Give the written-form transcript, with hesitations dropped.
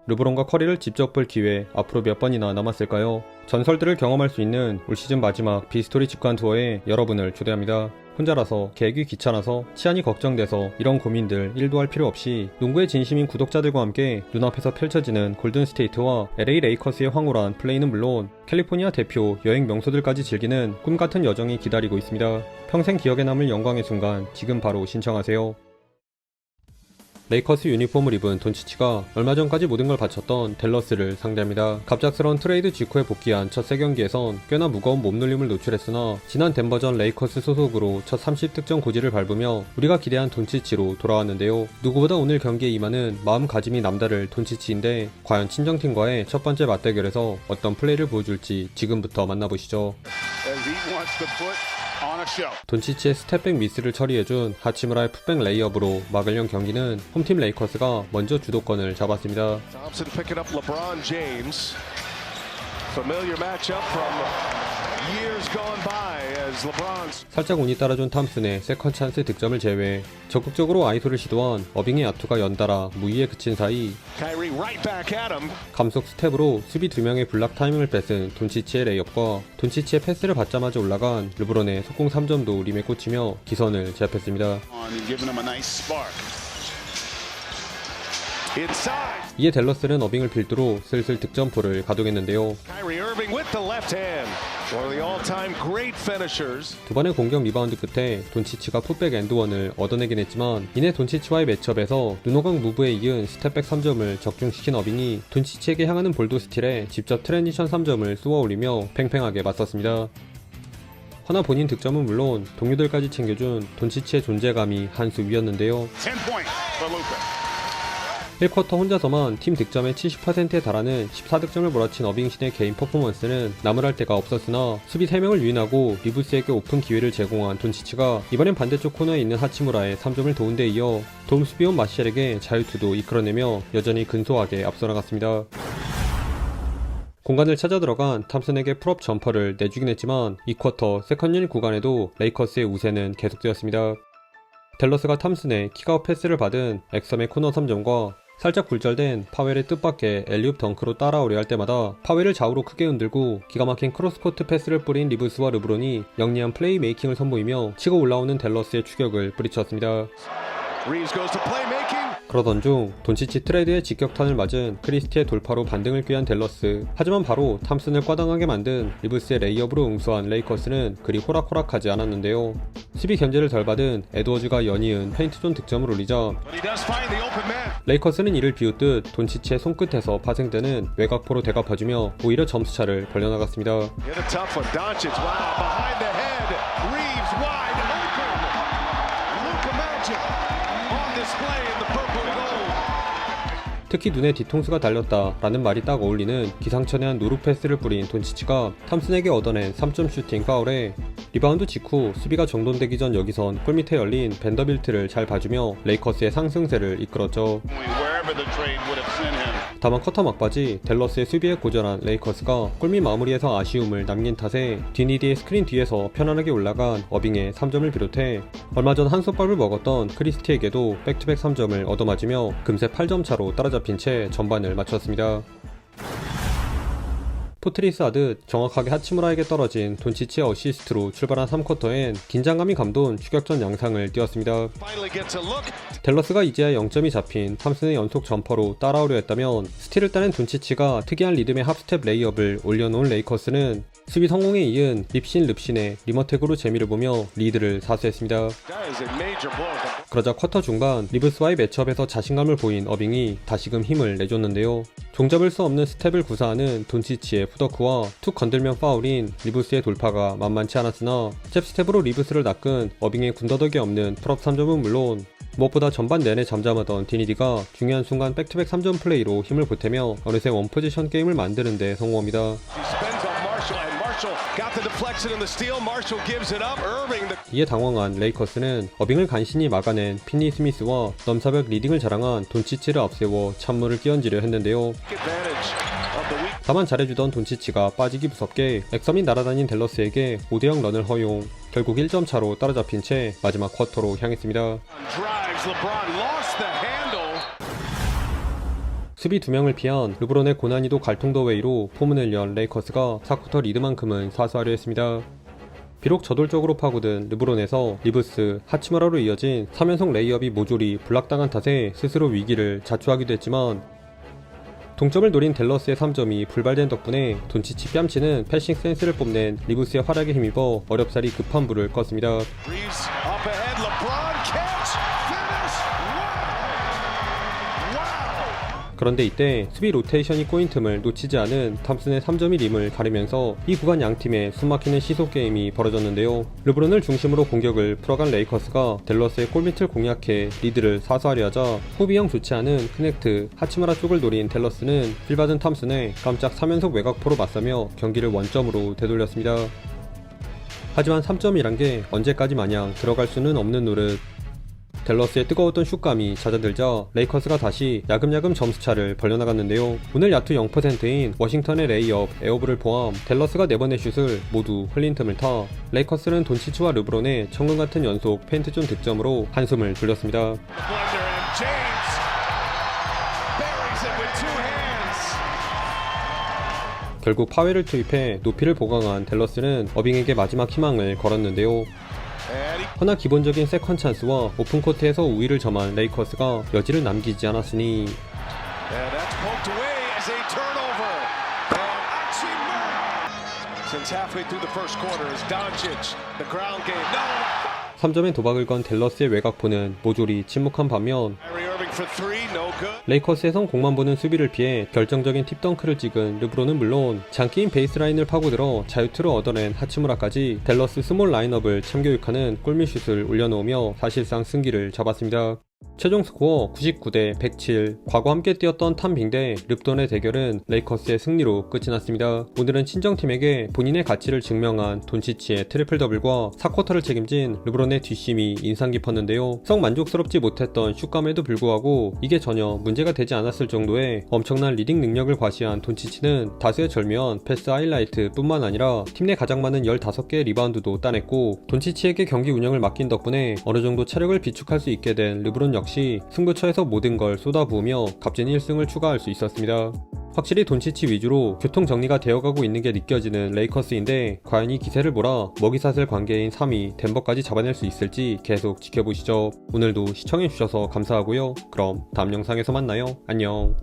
르브론과 커리를 직접 볼 기회 앞으로 몇 번이나 남았을까요? 전설들을 경험할 수 있는 올 시즌 마지막 비스토리 직관 투어에 여러분을 초대합니다. 혼자라서 계획이 귀찮아서 치안이 걱정돼서 이런 고민들 1도 할 필요 없이 농구의 진심인 구독자들과 함께 눈앞에서 펼쳐지는 골든스테이트와 LA 레이커스의 황홀한 플레이는 물론 캘리포니아 대표 여행 명소들까지 즐기는 꿈같은 여정이 기다리고 있습니다. 평생 기억에 남을 영광의 순간 지금 바로 신청하세요. 레이커스 유니폼을 입은 돈치치가 얼마 전까지 모든 걸 바쳤던 댈러스를 상대합니다. 갑작스러운 트레이드 직후에 복귀한 첫 세 경기에선 꽤나 무거운 몸놀림을 노출했으나 지난 덴버전 레이커스 소속으로 첫 30득점 고지를 밟으며 우리가 기대한 돈치치로 돌아왔는데요. 누구보다 오늘 경기에 임하는 마음가짐이 남다를 돈치치인데 과연 친정팀과의 첫 번째 맞대결에서 어떤 플레이를 보여줄지 지금부터 만나보시죠. 돈치치의 스텝백 미스를 처리해준 하치무라의 풋백 레이업으로 막으려는 경기는 홈팀 레이커스가 먼저 주도권을 잡았습니다. 살짝 운이 따라준 탐슨의 세컨 찬스 득점을 제외 적극적으로 아이소를 시도한 어빙의 야투가 연달아 무의에 그친 사이 감속 스텝으로 수비 2명의 블락 타이밍을 뺏은 돈치치의 레이업과 돈치치의 패스를 받자마자 올라간 르브론의 속공 3점도 림에 꽂히며 기선을 제압했습니다. 이에 댈러스는 어빙을 필두로 슬슬 득점포를 가동했는데요. 두 번의 공격 리바운드 끝에 돈치치가 풋백 엔드원을 얻어내긴 했지만 이내 돈치치와의 매첩에서 눈호강 무브에 이은 스텝백 3점을 적중시킨 어빙이 돈치치에게 향하는 볼도 스틸에 직접 트랜지션 3점을 쏘아 올리며 팽팽하게 맞섰습니다. 허나 본인 득점은 물론 동료들까지 챙겨준 돈치치의 존재감이 한 수 위였는데요. 1쿼터 혼자서만 팀 득점의 70%에 달하는 14득점을 몰아친 어빙신의 개인 퍼포먼스는 나무랄 데가 없었으나 수비 3명을 유인하고 리브스에게 오픈 기회를 제공한 돈치치가 이번엔 반대쪽 코너에 있는 하치무라의 3점을 도운 데 이어 도움 수비원 마시엘에게 자유투도 이끌어내며 여전히 근소하게 앞서 나갔습니다. 공간을 찾아 들어간 탐슨에게 풀업 점퍼를 내주긴 했지만 2쿼터 세컨 유닛 구간에도 레이커스의 우세는 계속되었습니다. 댈러스가 탐슨의 킥아웃 패스를 받은 엑섬의 코너 3점과 살짝 굴절된 파웰의 뜻밖의 엘리웁 덩크로 따라오려 할 때마다 파웰을 좌우로 크게 흔들고 기가 막힌 크로스코트 패스를 뿌린 리브스와 르브론이 영리한 플레이 메이킹을 선보이며 치고 올라오는 댈러스의 추격을 뿌리쳤습니다. 그러던 중 돈치치 트레이드의 직격탄을 맞은 크리스티의 돌파로 반등을 꾀한 댈러스. 하지만 바로 탐슨을 꽈당하게 만든 리브스의 레이업으로 응수한 레이커스는 그리 호락호락하지 않았는데요. 수비 견제를 덜 받은 에드워즈가 연이은 페인트존 득점을 올리자 레이커스는 이를 비웃듯 돈치치의 손끝에서 파생되는 외곽포로 대갚아주며 오히려 점수차를 벌려나갔습니다. 특히 눈에 뒤통수가 달렸다 라는 말이 딱 어울리는 기상천외한 노루 패스를 뿌린 돈치치가 탐슨에게 얻어낸 3점 슈팅 파울에 리바운드 직후 수비가 정돈되기 전 여기선 골밑에 열린 벤더빌트를 잘 봐주며 레이커스의 상승세를 이끌었죠. 다만 쿼터 막바지 댈러스의 수비에 고전한 레이커스가 골밑 마무리에서 아쉬움을 남긴 탓에 디니디의 스크린 뒤에서 편안하게 올라간 어빙의 3점을 비롯해 얼마 전 한솥밥을 먹었던 크리스티에게도 백투백 3점을 얻어맞으며 금세 8점 차로 따라잡힌 채 전반을 마쳤습니다. 포트리스 하듯 정확하게 하치무라에게 떨어진 돈치치의 어시스트로 출발한 3쿼터엔 긴장감이 감돈 추격전 양상을 띄웠습니다. 댈러스가 이제야 0점이 잡힌 탐슨의 연속 점퍼로 따라오려 했다면 스틸을 따낸 돈치치가 특이한 리듬의 합스텝 레이업을 올려놓은 레이커스는 수비 성공에 이은 립신의 리머텍으로 재미를 보며 리드를 사수했습니다. 그러자 쿼터 중반 리브스와의 매치업에서 자신감을 보인 어빙이 다시금 힘을 내줬는데요. 종잡을 수 없는 스텝을 구사하는 돈치치의 푸더크와 툭 건들면 파울인 리브스의 돌파가 만만치 않았으나 잽스텝으로 리브스를 낚은 어빙의 군더더기 없는 풀업 3점은 물론 무엇보다 전반 내내 잠잠하던 디니디가 중요한 순간 백투백 3점 플레이로 힘을 보태며 어느새 원포지션 게임을 만드는 데 성공합니다. 이에 당황한 레이커스는 어빙을 간신히 막아낸 피니 스미스와 넘사벽 리딩을 자랑한 돈치치를 앞세워 찬물을 끼얹으려 했는데요. 다만 잘해주던 돈치치가 빠지기 무섭게 엑섬이 날아다닌 댈러스에게 5대0 런을 허용. 결국 1점 차로 따라잡힌 채 마지막 쿼터로 향했습니다. 수비 2명을 피한 르브론의 고난이도 갈통더웨이로 포문을 연 레이커스가 4쿼터 리드만큼은 사수하려 했습니다. 비록 저돌적으로 파고든 르브론에서 리브스, 하치무라로 이어진 3연속 레이업이 모조리 블락당한 탓에 스스로 위기를 자초하기도 했지만 동점을 노린 댈러스의 3점이 불발된 덕분에 돈치치 뺨치는 패싱 센스를 뽐낸 리브스의 활약에 힘입어 어렵사리 급한 불을 껐습니다. 그런데 이때 수비 로테이션이 꼬인 틈을 놓치지 않은 탐슨의 3점이 림을 가르면서 이 구간 양팀의 숨막히는 시속 게임이 벌어졌는데요. 르브론을 중심으로 공격을 풀어간 레이커스가 댈러스의 골밑을 공략해 리드를 사수하려 하자 호비형 좋지 않은 크넥트, 하치무라 쪽을 노린 댈러스는 필받은 탐슨의 깜짝 3연속 외곽포로 맞서며 경기를 원점으로 되돌렸습니다. 하지만 3점이란 게 언제까지 마냥 들어갈 수는 없는 노릇. 댈러스의 뜨거웠던 슛감이 잦아들자 레이커스가 다시 야금야금 점수차를 벌려나갔는데요. 오늘 야투 0%인 워싱턴의 레이업, 에어볼을 포함 댈러스가 4번의 슛을 모두 흘린 틈을 타 레이커스는 돈치치와 르브론의 천금같은 연속 페인트존 득점으로 한숨을 돌렸습니다. 결국 파웰을 투입해 높이를 보강한 댈러스는 어빙에게 마지막 희망을 걸었는데요. 허나 기본적인 세컨 찬스와 오픈코트에서 우위를 점한 레이커스가 여지를 남기지 않았으니 3점의 도박을 건 댈러스의 외곽포는 모조리 침묵한 반면 레이커스에선 공만 보는 수비를 피해 결정적인 팁덩크를 찍은 르브론은 물론 장기인 베이스라인을 파고들어 자유투를 얻어낸 하치무라까지 댈러스 스몰 라인업을 참교육하는 골밑슛을 올려놓으며 사실상 승기를 잡았습니다. 최종 스코어 99대 107. 과거 함께 뛰었던 탐빙 대 르브론의 대결은 레이커스의 승리로 끝이 났습니다. 오늘은 친정팀에게 본인의 가치를 증명한 돈치치의 트리플 더블과 4쿼터를 책임진 르브론의 뒷심이 인상 깊었는데요. 썩 만족스럽지 못했던 슛감에도 불구하고 이게 전혀 문제가 되지 않았을 정도의 엄청난 리딩 능력을 과시한 돈치치는 다수의 절묘한 패스 하이라이트 뿐만 아니라 팀 내 가장 많은 15개의 리바운드도 따냈고 돈치치에게 경기 운영을 맡긴 덕분에 어느 정도 차력을 비축할 수 있게 된 르브론 역시 승부처에서 모든 걸 쏟아부으며 값진 1승을 추가할 수 있었습니다. 확실히 돈치치 위주로 교통 정리가 되어가고 있는 게 느껴지는 레이커스인데 과연 이 기세를 몰아 먹이사슬 관계인 3위 덴버까지 잡아낼 수 있을지 계속 지켜보시죠. 오늘도 시청해주셔서 감사하고요. 그럼 다음 영상에서 만나요. 안녕.